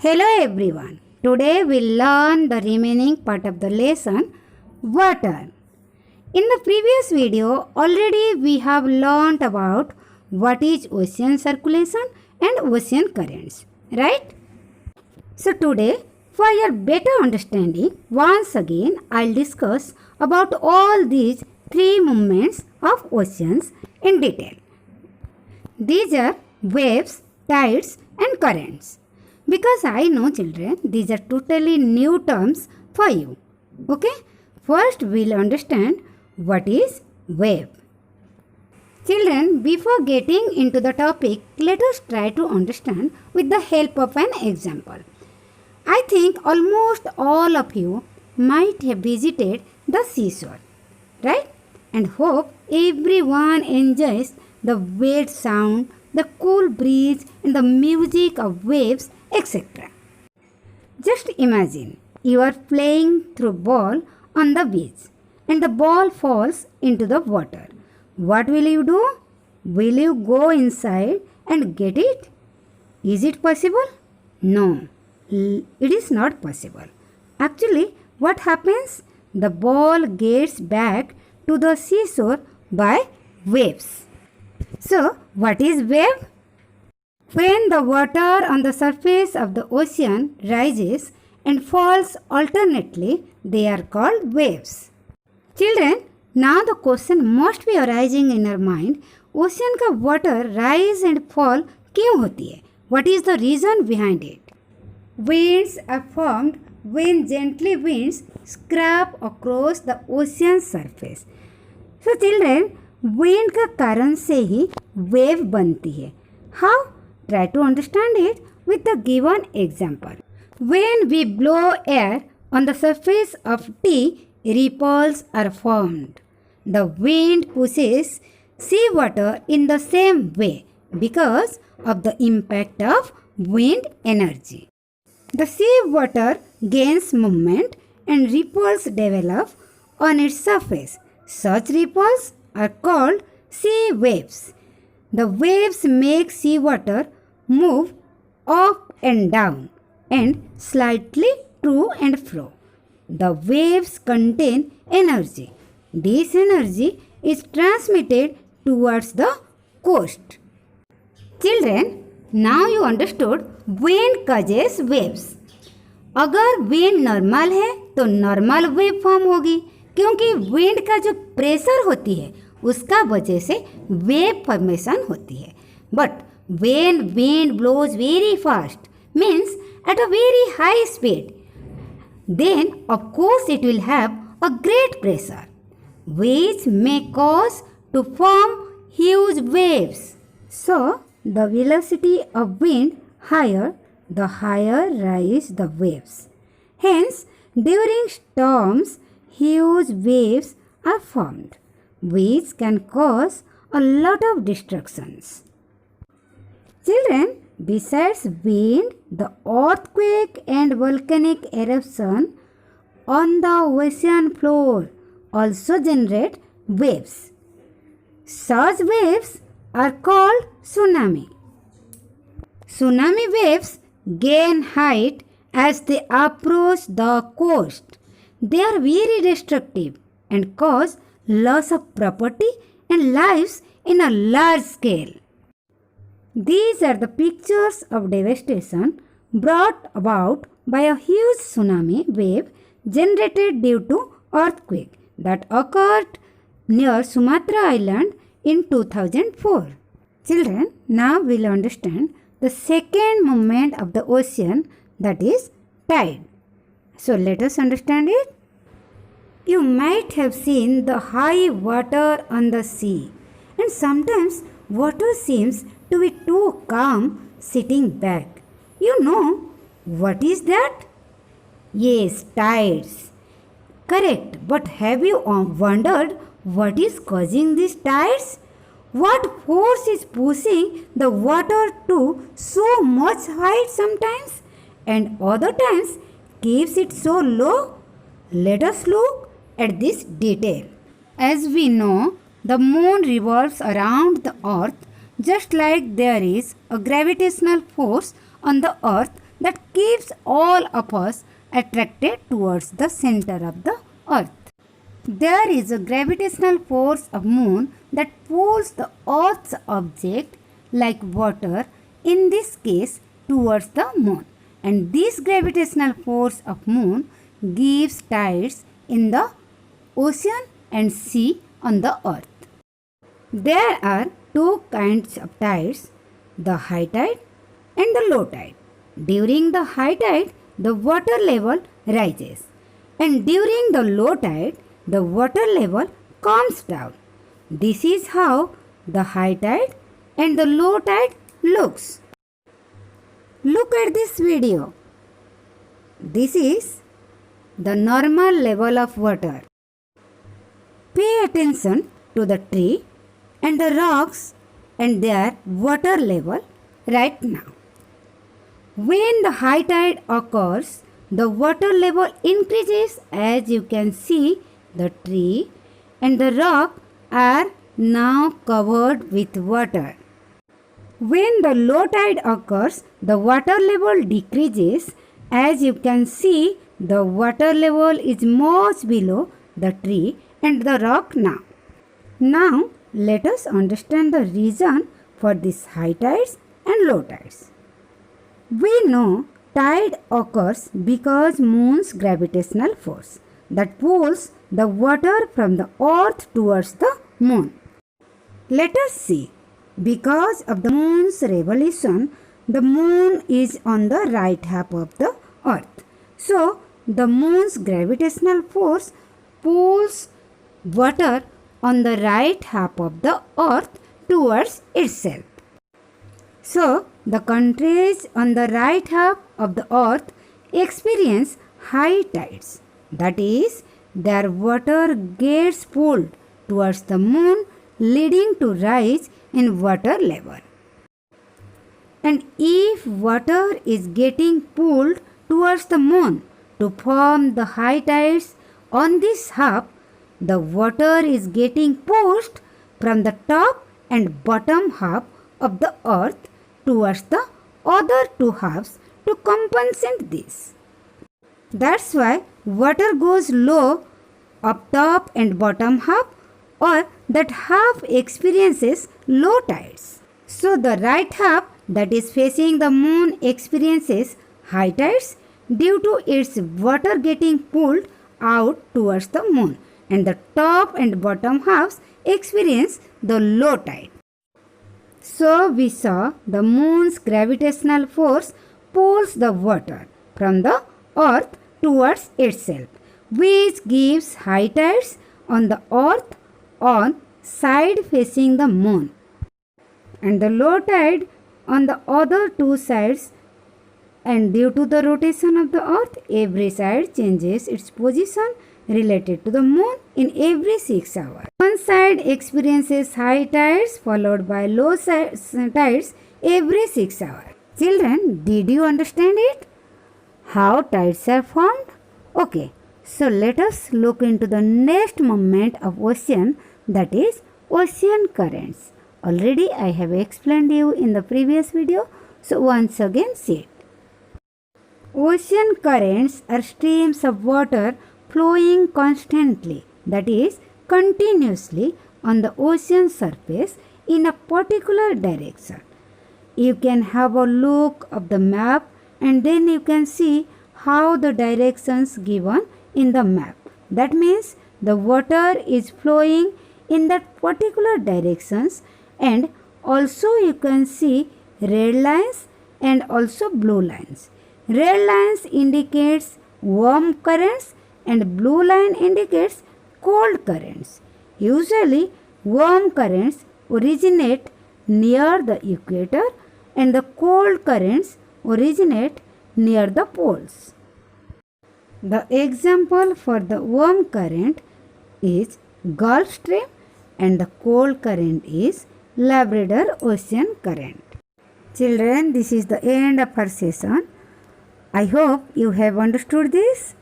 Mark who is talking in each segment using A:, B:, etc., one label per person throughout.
A: Hello everyone. Today we'll learn the remaining part of the lesson, water. In the previous video, already we have learned about what is ocean circulation and ocean currents, right? So today, for your better understanding, once again I'll discuss about all these three movements of oceans in detail. These are waves, tides and currents. Because I know children, these are totally new terms for you. Okay? First we'll understand what is wave. Children, before getting into the topic, let us try to understand with the help of an example. I think almost all of you might have visited the seashore, right? And hope everyone enjoys the wave sound, the cool breeze and the music of waves, etc. Just imagine you are playing through ball on the beach and the ball falls into the water. What will you do? Will you go inside and get it? Is it possible? No, it is not possible. Actually, what happens? The ball gets back to the seashore by waves. So, what is wave? When the water on the surface of the ocean rises and falls alternately, they are called waves. Children, now the question must be arising in our mind, ocean का water rise and fall क्यों होती है? What is the reason behind it? Winds are formed when gently winds scrape across the ocean surface. So children, wind का कारण से ही wave बनती है. How? Try to understand it with the given example. When we blow air on the surface of tea, ripples are formed. The wind pushes seawater in the same way because of the impact of wind energy. The seawater gains movement and ripples develop on its surface. Such ripples are called sea waves. The waves make seawater move up and down and slightly to and fro. The waves contain energy. This energy is transmitted towards the coast. Children, now you understood wind causes waves. अगर wind normal है तो normal wave form होगी क्योंकि wind का जो pressure होती है उसका वजह से वेव फॉर्मेशन होती है. But when wind blows very fast, means at a very high speed, then of course it will have a great pressure which may cause to form huge waves. So the velocity of wind higher, the higher rise the waves. Hence during storms huge waves are formed which can cause a lot of destructions. Children, besides wind, the earthquake and volcanic eruption on the ocean floor also generate waves. Such waves are called tsunami. Tsunami waves gain height as they approach the coast. They are very destructive and cause loss of property and lives in a large scale. These are the pictures of devastation brought about by a huge tsunami wave generated due to earthquake that occurred near Sumatra Island in 2004. Children, now we'll understand the second movement of the ocean, that is tide. So let us understand it. You might have seen the high water on the sea, and sometimes water seems to be too calm sitting back. You know what is that? Yes, tides. Correct, but have you wondered what is causing these tides? What force is pushing the water to so much height sometimes and other times keeps it so low? Let us look at this detail. As we know, the moon revolves around the earth just like there is a gravitational force on the earth, that keeps all of us attracted towards the center of the earth. There is a gravitational force of moon that pulls the earth's object like water, in this case towards the moon, and this gravitational force of moon gives tides in the ocean and sea on the earth. There are two kinds of tides, the high tide and the low tide. During the high tide, the water level rises, and during the low tide, the water level comes down. This is how the high tide and the low tide looks. Look at this video. This is the normal level of water. Pay attention to the tree and the rocks and their water level right now. When the high tide occurs, the water level increases. As you can see, the tree and the rock are now covered with water. When the low tide occurs, the water level decreases. As you can see, the water level is much below the tree and the rock now. Now, let us understand the reason for these high tides and low tides. We know tide occurs because moon's gravitational force that pulls the water from the earth towards the moon. Let us see. Because of the moon's revolution, the moon is on the right half of the earth. So, the moon's gravitational force pulls water on the right half of the earth towards itself. So, the countries on the right half of the earth experience high tides. That is, their water gets pulled towards the moon, leading to rise in water level. And if water is getting pulled towards the moon to form the high tides on this half, the water is getting pushed from the top and bottom half of the earth towards the other two halves to compensate this. That's why water goes low up top and bottom half, or that half experiences low tides. So the right half that is facing the moon experiences high tides due to its water getting pulled out towards the moon, and the top and bottom halves experience the low tide. So we saw the moon's gravitational force pulls the water from the earth towards itself, which gives high tides on the earth on side facing the moon, and the low tide on the other two sides, and due to the rotation of the earth, every side changes its position related to the moon in every 6 hours. One side experiences high tides followed by low tides every 6 hours. Children, did you understand it? How tides are formed? Okay, so let us look into the next movement of ocean, that is ocean currents. Already I have explained you in the previous video, so once again see it. Ocean currents are streams of water flowing constantly, that is continuously, on the ocean surface in a particular direction. You can have a look of the map and then you can see how the directions given in the map. That means the water is flowing in that particular directions, and also you can see red lines and also blue lines. Red lines indicates warm currents and blue line indicates cold currents. Usually warm currents originate near the equator and the cold currents originate near the poles. The example for the warm current is Gulf Stream and the cold current is Labrador Ocean current. Children, this is the end of our session. I hope you have understood this,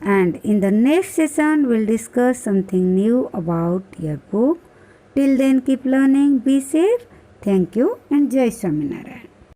A: and in the next session we'll discuss something new about your book. Till then, keep learning, be safe. Thank you and Jai Swaminarayan.